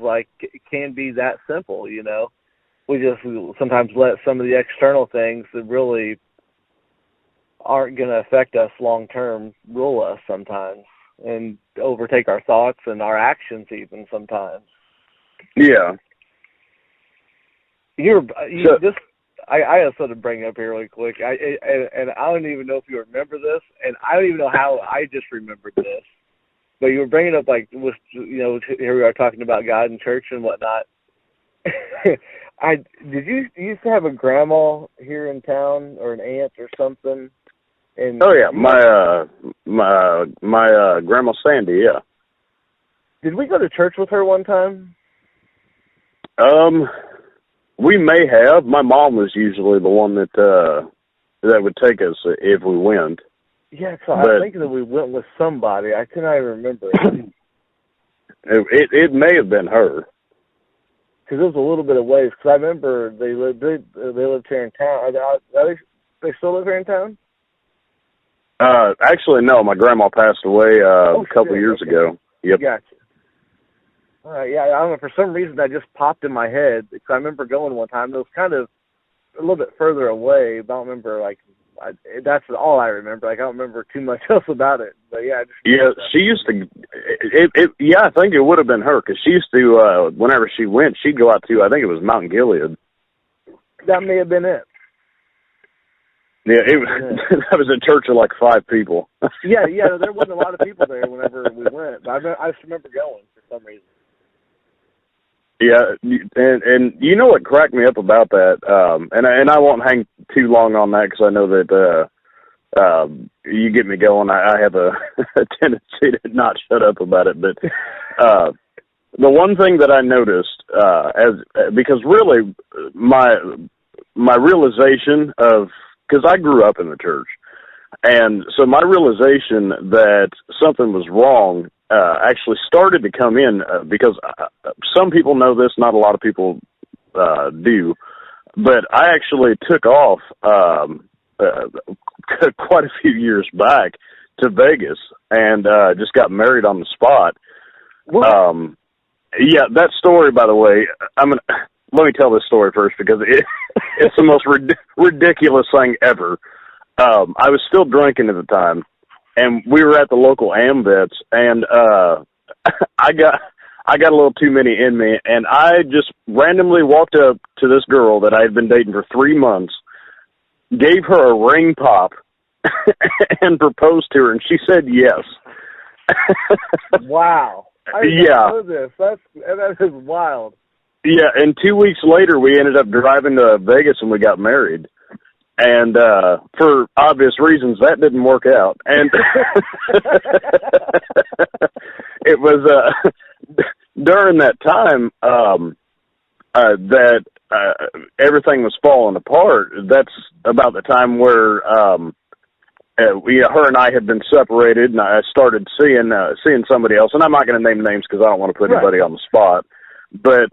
can be that simple, We just sometimes let some of the external things that really aren't going to affect us long-term rule us sometimes and overtake our thoughts and our actions even sometimes. Yeah. I have something to bring up here really quick. And I don't even know if you remember this, and I don't even know how I just remembered this. But you were bringing up, here we are talking about God and church and whatnot. Did you used to have a grandma here in town, or an aunt or something? And oh yeah, my grandma Sandy. Yeah. Did we go to church with her one time? We may have. My mom was usually the one that would take us if we went. Yeah, so I think that we went with somebody. I cannot remember. It may have been her. Because it was a little bit of ways. Because I remember they lived here in town. They still live here in town? Actually, no. My grandma passed away a couple years ago. Yep. Gotcha. All right, yeah, I don't know. For some reason, that just popped in my head. Because I remember going one time. It was kind of a little bit further away. But I don't remember, that's all I remember. I don't remember too much else about it. But yeah. She used to. I think it would have been her, because she used to. Whenever she went, she'd go out to. I think it was Mount Gilead. That may have been it. Yeah, that was a church of 5 people. yeah, there wasn't a lot of people there whenever we went. But I just remember going for some reason. Yeah, and you know what cracked me up about that, and I won't hang too long on that, because I know that you get me going. I have a tendency to not shut up about it, but the one thing that I noticed, because really my realization of because I grew up in the church. And so my realization that something was wrong actually started to come in because some people know this, not a lot of people do. But I actually took off quite a few years back to Vegas and just got married on the spot. Yeah, that story, by the way, let me tell this story first because it's the most ridiculous thing ever. I was still drinking at the time, and we were at the local AmVets, and I got a little too many in me, and I just randomly walked up to this girl that I had been dating for 3 months, gave her a ring pop, and proposed to her, and she said yes. Wow. I didn't know this. That is wild. Yeah, and 2 weeks later, we ended up driving to Vegas, and we got married. And for obvious reasons, that didn't work out. And it was during that time that everything was falling apart. That's about the time where her and I had been separated, and I started seeing somebody else. And I'm not going to name names because I don't want to put anybody on the spot. But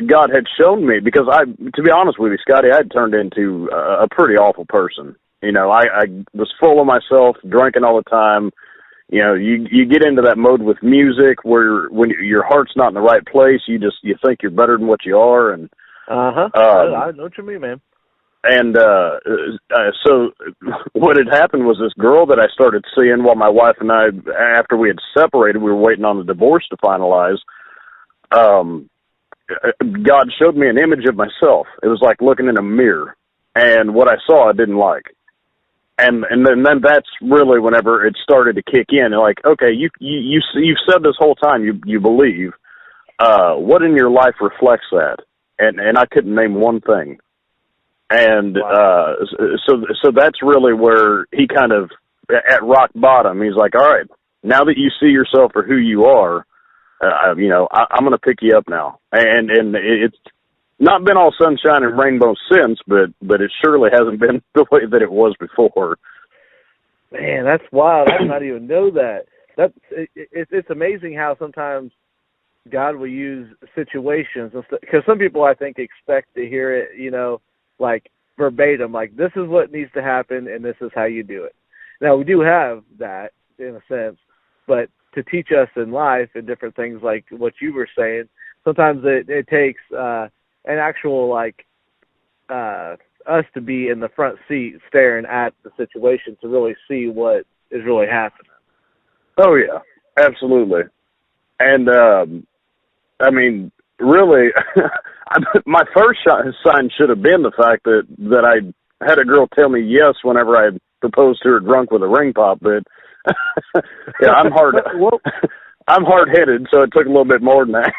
God had shown me, because to be honest with you, Scotty, I had turned into a pretty awful person. You know, I was full of myself, drinking all the time. You know, you get into that mode with music where when your heart's not in the right place, you think you're better than what you are. And I know what you mean, man. And so what had happened was this girl that I started seeing while my wife and I, after we had separated, we were waiting on the divorce to finalize. God showed me an image of myself. It was like looking in a mirror, and what I saw I didn't like. And then that's really whenever it started to kick in. Like, okay, you've said this whole time you believe. What in your life reflects that? And I couldn't name one thing. And so that's really where he kind of, at rock bottom, he's like, all right, now that you see yourself for who you are, I'm going to pick you up now. And it's not been all sunshine and rainbows since, but it surely hasn't been the way that it was before. Man, that's wild. I did not even know that. It's amazing how sometimes God will use situations, because some people, I think, expect to hear it, like verbatim, like this is what needs to happen and this is how you do it. Now, we do have that in a sense, but to teach us in life and different things like what you were saying, sometimes it takes an actual, us to be in the front seat staring at the situation to really see what is really happening. Oh, yeah, absolutely. And, really, my first sign should have been the fact that I had a girl tell me yes whenever I proposed to her drunk with a ring pop, but yeah, I'm hard-headed, so it took a little bit more than that.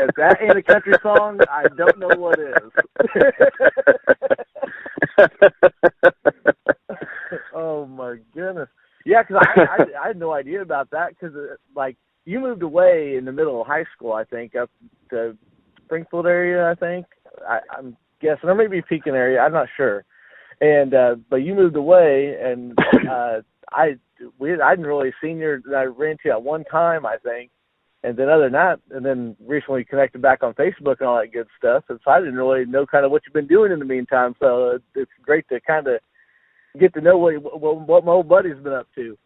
Is that in a country song? I don't know what is. Oh, my goodness. Yeah, because I had no idea about that, because, you moved away in the middle of high school, I think, up to Springfield area, I think. I'm guessing, or maybe Pekin area, I'm not sure. And but you moved away, and I hadn't really seen you. I ran into you at one time, I think, and then other than that, and then recently connected back on Facebook and all that good stuff. And so I didn't really know kind of what you've been doing in the meantime. So it's great to kind of get to know what my old buddy's been up to.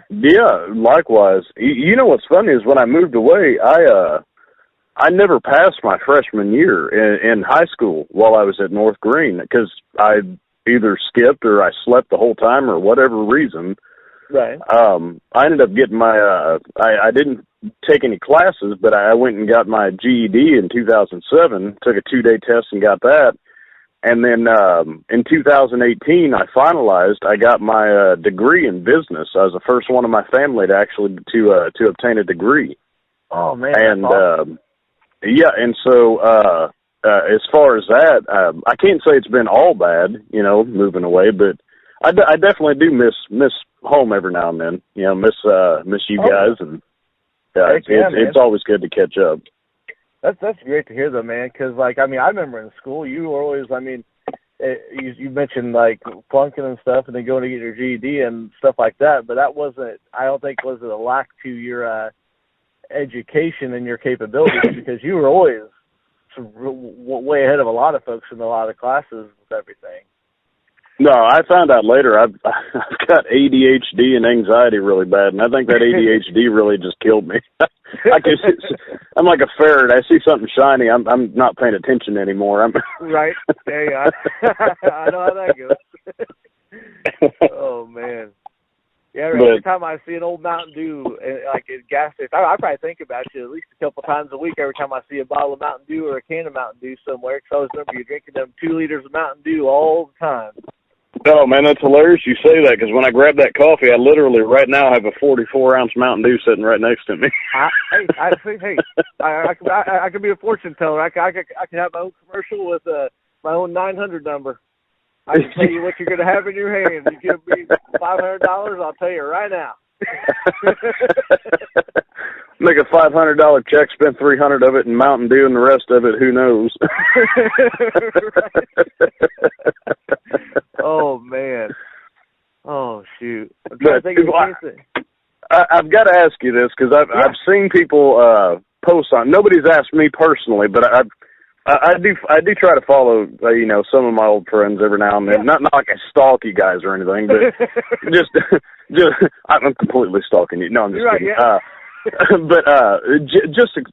Yeah, likewise. You know what's funny is when I moved away, I never passed my freshman year in high school while I was at North Green, because I either skipped or I slept the whole time or whatever reason. Right. I ended up getting my, I didn't take any classes, but I went and got my GED in 2007, took a 2-day test and got that. And then in 2018, I finalized. I got my degree in business. I was the first one in my family to actually to obtain a degree. Oh man! And awesome. Yeah, and so as far as that, I can't say it's been all bad, moving away, but I definitely do miss home every now and then. Miss you guys, and it's always good to catch up. That's great to hear, though, man, because, I remember in school, you were always, you mentioned like flunking and stuff, and then going to get your GED and stuff like that. But that wasn't. I don't think was it a lack to your education and your capabilities because you were always way ahead of a lot of folks in a lot of classes with everything. No, I found out later I've got ADHD and anxiety really bad, and I think that ADHD really just killed me. I'm like a ferret. I see something shiny, I'm not paying attention anymore. Right. Yeah, I know how that goes. Oh man. Yeah, every time I see an old Mountain Dew, like at gas station, I probably think about you at least a couple times a week every time I see a bottle of Mountain Dew or a can of Mountain Dew somewhere, because I always remember you drinking them 2 liters of Mountain Dew all the time. Oh, man, that's hilarious you say that, because when I grab that coffee, I literally right now have a 44-ounce Mountain Dew sitting right next to me. I could be a fortune teller. I could have my own commercial with my own 900 number. I can tell you what you're going to have in your hand. You give me $500, I'll tell you right now. Make a $500 check, spend $300 of it in Mountain Dew, and the rest of it, who knows? Oh man! Oh shoot! I've got to ask you this because I've seen people post on. Nobody's asked me personally, but I do try to follow some of my old friends every now and then. Yeah. Not like I stalk you guys or anything, but just I'm completely stalking you. No, I'm just kidding. Right, yeah. But just to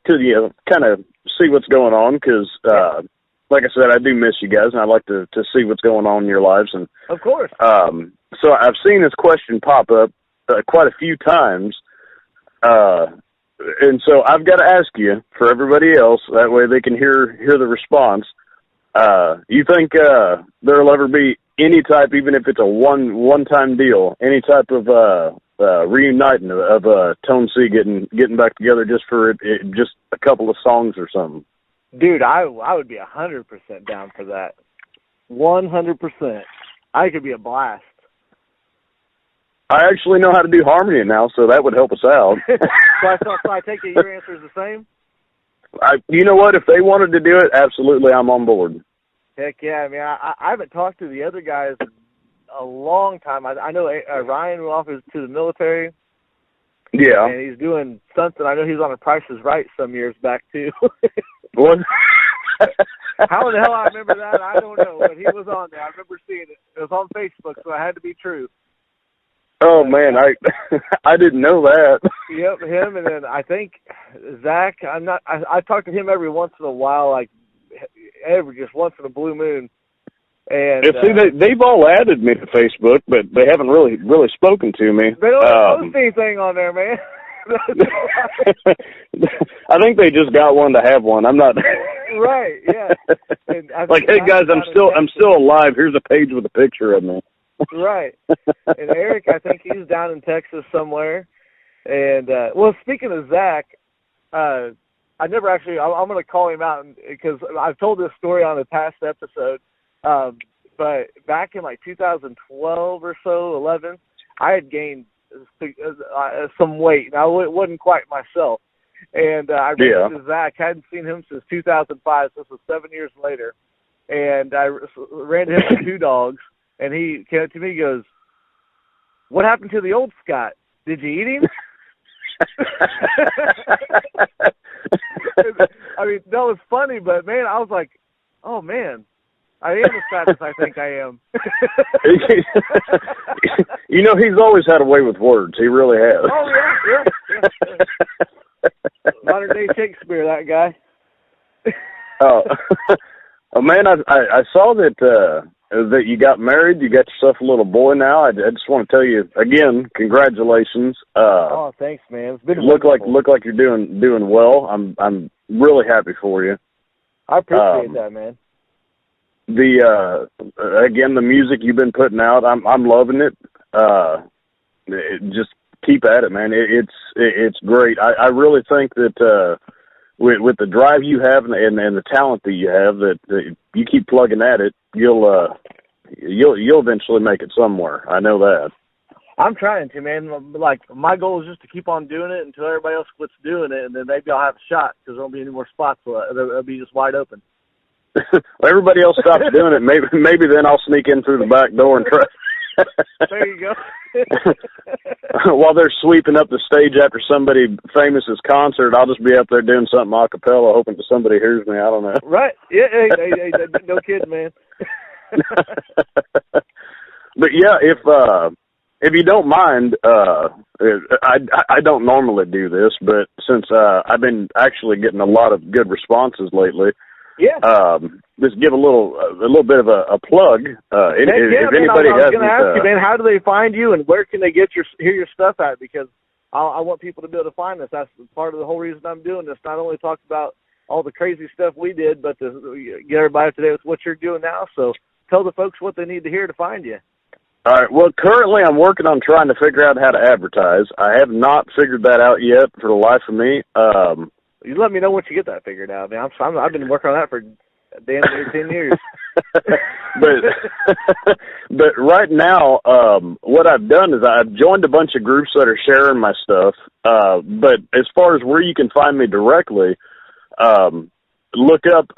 kind of see what's going on, because like I said, I do miss you guys, and I'd like to see what's going on in your lives. And of course. So I've seen this question pop up quite a few times, and so I've got to ask you for everybody else. That way they can hear the response. You think there'll ever be any type, even if it's a one-time deal, any type of reuniting of Tone C getting back together just for just a couple of songs or something? Dude, I would be 100% down for that. 100%. I think it'd be a blast. I actually know how to do harmony now, so that would help us out. So I take it your answer is the same? You know what? If they wanted to do it, absolutely, I'm on board. Heck yeah. I mean, I haven't talked to the other guys in a long time. I know Ryan went off to the military. Yeah. And he's doing something. I know he was on a Price is Right some years back, too. What? How in the hell I remember that, I don't know. But he was on there. I remember seeing it. It was on Facebook, so it had to be true. Oh, man, I didn't know that. Yep, him, and then I think Zach. I talk to him every once in a while, like just once in a blue moon. And see, they've all added me to Facebook, but they haven't really spoken to me. They don't post anything on there, man. I think they just got one to have one. I'm not right. Yeah. Like, hey guys, I'm still alive. Here's a page with a picture of me. Right. And Eric, I think he's down in Texas somewhere. And well, speaking of Zach, I never actually. I'm going to call him out because I've told this story on a past episode. But back in like 2012 or so, 11, I had gained some weight. Now it wasn't quite myself, and I ran into Zach. I hadn't seen him since 2005. So this was 7 years later, and I ran to him with 2 dogs. And he came up to me and goes, "What happened to the old Scott? Did you eat him?" I mean, that was funny, but man, I was like, "Oh man, I am as fat as I think I am." He's always had a way with words. He really has. Oh yeah. Modern day Shakespeare, that guy. Oh man, I saw that you got married. You got yourself a little boy now. I just want to tell you again, congratulations. Oh, thanks, man. It's been look like you're doing well. I'm really happy for you. I appreciate that, man. The music you've been putting out, I'm loving it. Just keep at it, man. It's great. I really think that with the drive you have and the talent that you have, that you keep plugging at it, you'll eventually make it somewhere. I know that. I'm trying to, man. Like, my goal is just to keep on doing it until everybody else quits doing it, and then maybe I'll have a shot because there won't be any more spots. It'll be just wide open. Everybody else stops doing it. Maybe then I'll sneak in through the back door and try. There you go. While they're sweeping up the stage after somebody famous's concert, I'll just be up there doing something a cappella, hoping that somebody hears me. I don't know. Right? Yeah. Hey, no kidding, man. But yeah, if you don't mind, I don't normally do this, but since I've been actually getting a lot of good responses lately, just give a little bit of a plug. If anybody I was going to ask you, man, how do they find you, and where can they hear your stuff at? Because I want people to be able to find us. That's part of the whole reason I'm doing this. Not only talk about all the crazy stuff we did, but to get everybody up to date with what you're doing now. So tell the folks what they need to hear to find you. All right. Well, currently I'm working on trying to figure out how to advertise. I have not figured that out yet for the life of me. You let me know once you get that figured out, man. I've been working on that for damn near 10 years. but right now, what I've done is I've joined a bunch of groups that are sharing my stuff. But as far as where you can find me directly, look up,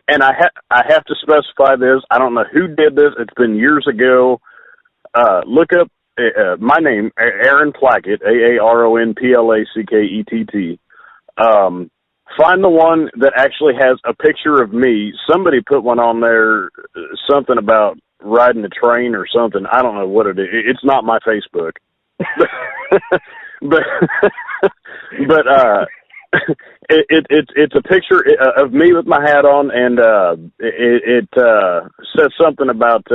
and I have to specify this. I don't know who did this. It's been years ago. Look up my name, Aaron Plackett, AARONPLACKETT. Find the one that actually has a picture of me. Somebody put one on there, something about riding a train or something. I don't know what it is. It's not my Facebook. but it's a picture of me with my hat on, and it says something about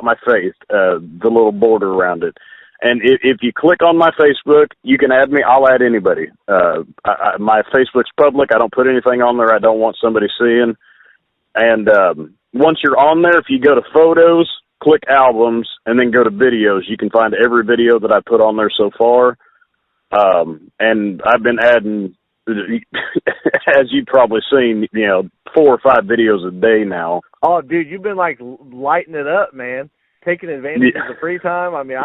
my face, the little border around it. And if you click on my Facebook, you can add me. I'll add anybody. My Facebook's public. I don't put anything on there I don't want somebody seeing. And once you're on there, if you go to photos, click albums, and then go to videos, you can find every video that I put on there so far. And I've been adding, as you've probably seen, 4 or 5 videos a day now. Oh, dude, you've been lighting it up, man. Taking advantage of the free time. I mean,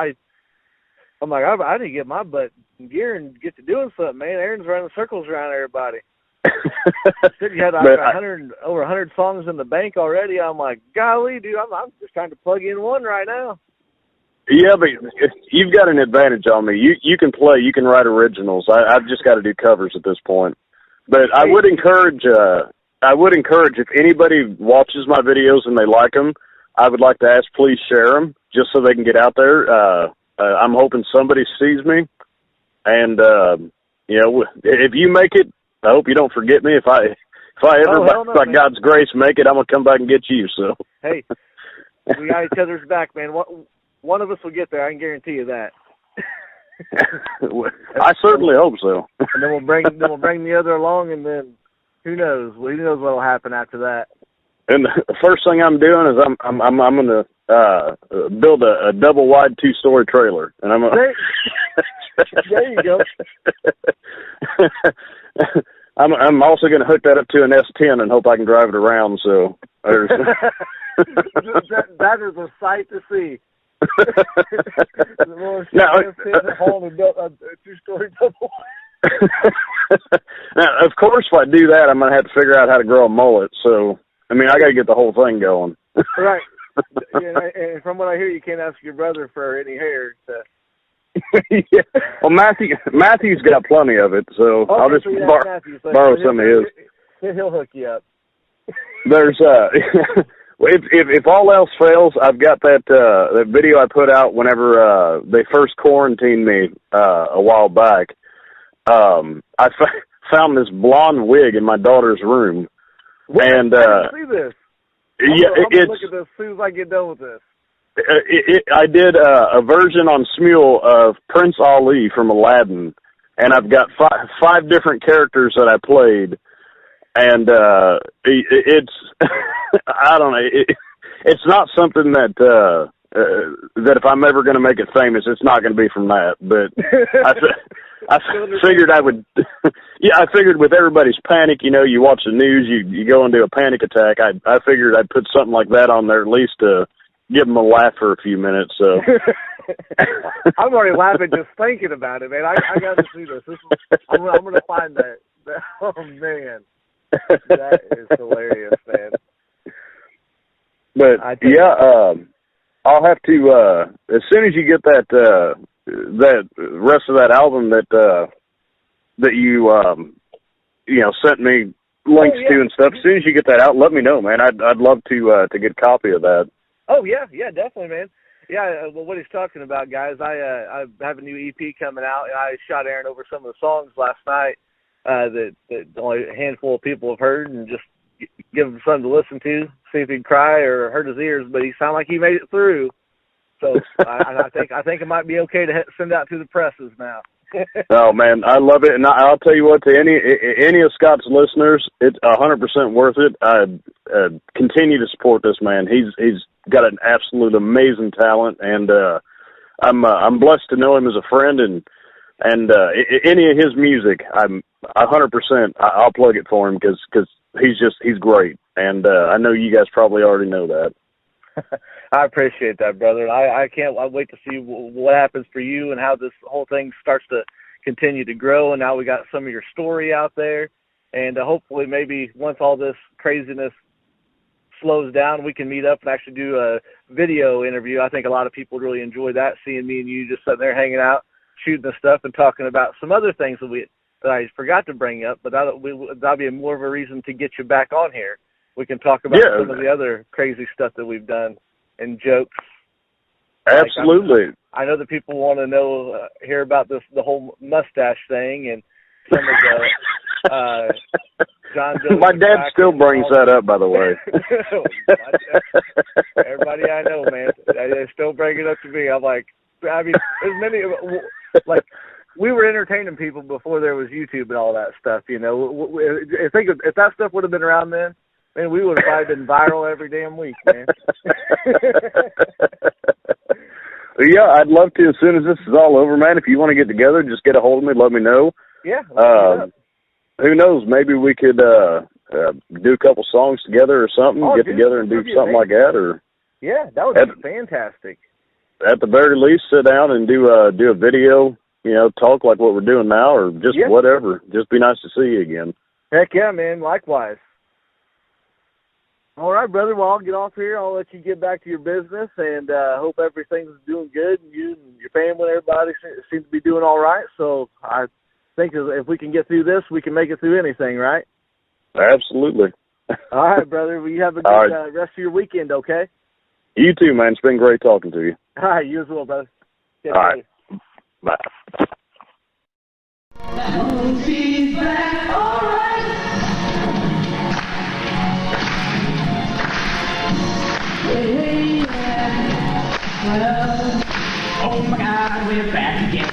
I'm like, I need to get my butt in gear and get to doing something, man. Aaron's running circles around everybody. Said you had over 100 songs in the bank already. I'm like, golly, dude, I'm just trying to plug in one right now. Yeah, but you've got an advantage on me. You can play, you can write originals. I've just got to do covers at this point. But I would encourage if anybody watches my videos and they like them, I would like to ask, please share them just so they can get out there. I'm hoping somebody sees me, and if you make it, I hope you don't forget me. If I ever, by God's grace, make it, I'm gonna come back and get you. So hey, we got each other's back, man. One of us will get there. I can guarantee you that. I certainly hope so. And then we'll bring the other along, and then who knows? Who knows what'll happen after that? And the first thing I'm doing is I'm gonna build a double wide 2-story trailer, and I'm there you go. I'm also gonna hook that up to an S10 and hope I can drive it around. So there's that is a sight to see. Now, a 2-story double. Now, of course, if I do that, I'm gonna have to figure out how to grow a mullet. So, I mean, I got to get the whole thing going. Right. And from what I hear, you can't ask your brother for any hair. Yeah. Well, Matthew's got plenty of it, so okay, I'll just borrow some of his. He'll hook you up. There's if all else fails, I've got that video I put out whenever they first quarantined me a while back. I found this blonde wig in my daughter's room. What? And I didn't see this. I'm gonna look at this as soon as I get done with this. I did a version on Smule of Prince Ali from Aladdin, and I've got five different characters that I played, and it's I don't know, it's not something that if I'm ever going to make it famous, it's not going to be from that. But I figured I would. Yeah, I figured with everybody's panic, you watch the news, you go into a panic attack. I figured I'd put something like that on there at least to give them a laugh for a few minutes. So I'm already laughing just thinking about it, man. I got to see this. I'm going to find that. Oh man. That is hilarious, man. But I'll have to as soon as you get that rest of that album that you sent me links to and stuff. As soon as you get that out, let me know, man. I'd love to get a copy of that. Oh yeah, definitely, man. Yeah, well, what he's talking about, guys, I have a new EP coming out, and I shot Aaron over some of the songs last night that only a handful of people have heard, and just give him something to listen to, see if he'd cry or hurt his ears. But he sounded like he made it through, so I think it might be okay to send out to the presses now. Oh man, I love it, and I'll tell you what, to any of Scott's listeners, it's 100% worth it. Continue to support this man. He's got an absolute amazing talent, and I'm blessed to know him as a friend. And any of his music, I'm 100%. I'll plug it for him because he's great, and I know you guys probably already know that. I appreciate that, brother. I can't wait to see what happens for you and how this whole thing starts to continue to grow. And now we got some of your story out there, and hopefully maybe once all this craziness slows down, we can meet up and actually do a video interview. I think a lot of people really enjoy that, seeing me and you just sitting there hanging out, shooting the stuff and talking about some other things that I forgot to bring up, but that'll be more of a reason to get you back on here. We can talk about some of the other crazy stuff that we've done and jokes. Absolutely. Like I know that people want to hear about the whole mustache thing and some of the John Joe. My dad still brings that up, by the way. Everybody I know, man, they still bring it up to me. I'm like, I mean, as many like. We were entertaining people before there was YouTube and all that stuff, I think if that stuff would have been around then, man, we would have probably been viral every damn week, man. Yeah, I'd love to as soon as this is all over, man. If you want to get together, just get a hold of me, let me know. Yeah. Who knows? Maybe we could do a couple songs together or something, together and do something like that. Or yeah, that would be fantastic. At the very least, sit down and do a video. Talk like what we're doing now, or just whatever. Just be nice to see you again. Heck yeah, man. Likewise. All right, brother. Well, I'll get off here. I'll let you get back to your business, and hope everything's doing good, and you and your family and everybody seems to be doing all right. So I think if we can get through this, we can make it through anything, right? Absolutely. All right, brother. Well, you have a good rest of your weekend, okay? You too, man. It's been great talking to you. All right, you as well, brother. All right. Bye. She's back, all right. Yeah. Well, oh my God, we're back again.